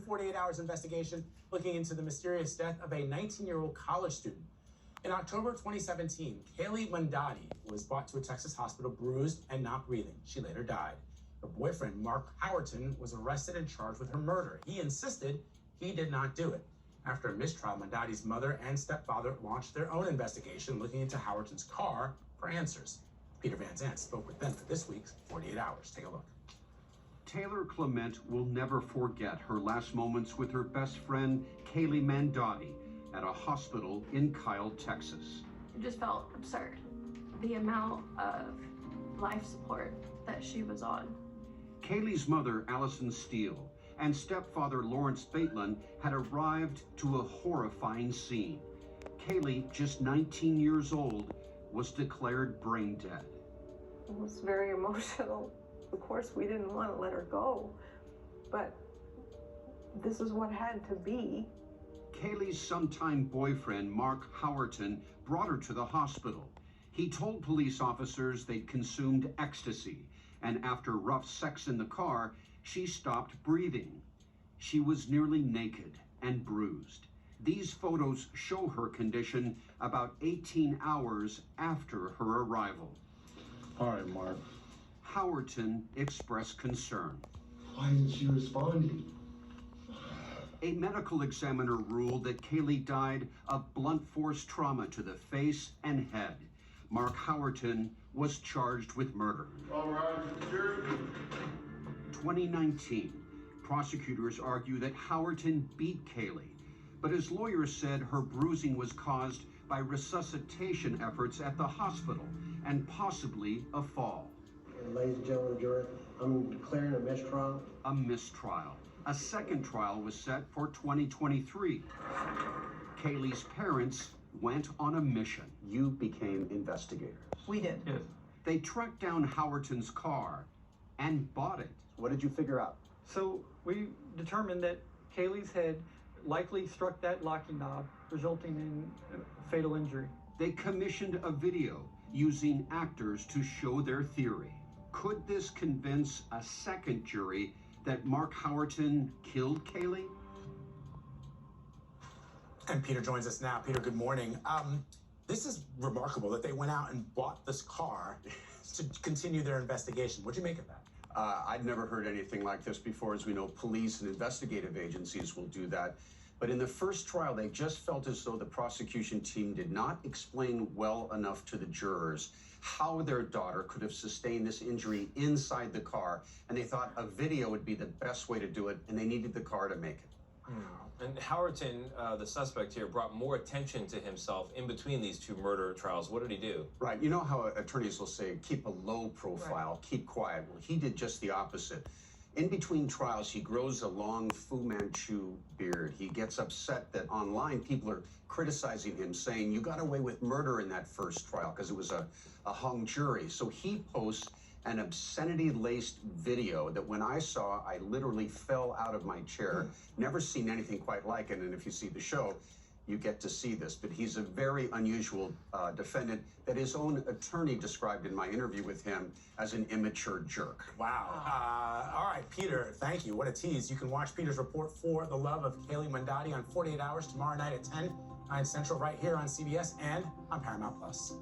48 Hours investigation looking into the mysterious death of a 19-year-old college student. In October 2017, Cayley Mandadi was brought to a Texas hospital bruised and not breathing. She later died. Her boyfriend, Mark Howerton, was arrested and charged with her murder. He insisted he did not do it. After a mistrial, Mandadi's mother and stepfather launched their own investigation looking into Howerton's car for answers. Peter Van Zandt spoke with them for this week's 48 Hours. Take a look. Taylor Clement will never forget her last moments with her best friend, Cayley Mandadi, at a hospital in Kyle, Texas. It just felt absurd, the amount of life support that she was on. Cayley's mother, Allison Steele, and stepfather, Lawrence Bateman, had arrived to a horrifying scene. Cayley, just 19 years old, was declared brain dead. It was very emotional. Of course, we didn't want to let her go, but this is what had to be. Cayley's sometime boyfriend, Mark Howerton, brought her to the hospital. He told police officers they'd consumed ecstasy, and after rough sex in the car, she stopped breathing. She was nearly naked and bruised. These photos show her condition about 18 hours after her arrival. All right, Mark. Howerton expressed concern. Why isn't she responding? A medical examiner ruled that Cayley died of blunt force trauma to the face and head. Mark Howerton was charged with murder. All right, security. 2019, prosecutors argue that Howerton beat Cayley, but his lawyer said her bruising was caused by resuscitation efforts at the hospital and possibly a fall. Ladies and gentlemen of the jury, I'm declaring a mistrial. A mistrial. A second trial was set for 2023. Cayley's parents went on a mission. You became investigators. We did. Yes. They tracked down Howerton's car and bought it. What did you figure out? So we determined that Cayley's head likely struck that locking knob, resulting in fatal injury. They commissioned a video using actors to show their theory. Could this convince a second jury that Mark Howerton killed Cayley? And Peter joins us now. Peter, good morning. This is remarkable that they went out and bought this car to continue their investigation. What'd you make of that? I'd never heard anything like this before. As we know, police and investigative agencies will do that. But in the first trial, they just felt as though the prosecution team did not explain well enough to the jurors how their daughter could have sustained this injury inside the car. And they thought a video would be the best way to do it, and they needed the car to make it. And Howerton, the suspect here, brought more attention to himself in between these two murder trials. What did he do? Right. You know how attorneys will say, keep a low profile, keep quiet. Well, he did just the opposite. In between trials, he grows a long Fu Manchu beard. He gets upset that online people are criticizing him, saying, you got away with murder in that first trial because it was a hung jury. So he posts an obscenity-laced video that when I saw, I literally fell out of my chair. Never seen anything quite like it. And if you see the show, you get to see this. But he's a very unusual defendant that his own attorney described in my interview with him as an immature jerk. Wow. All right, Peter, thank you. What a tease. You can watch Peter's report for the love of Cayley Mandadi on 48 Hours tomorrow night at 10, 9 Central, right here on CBS and on Paramount Plus.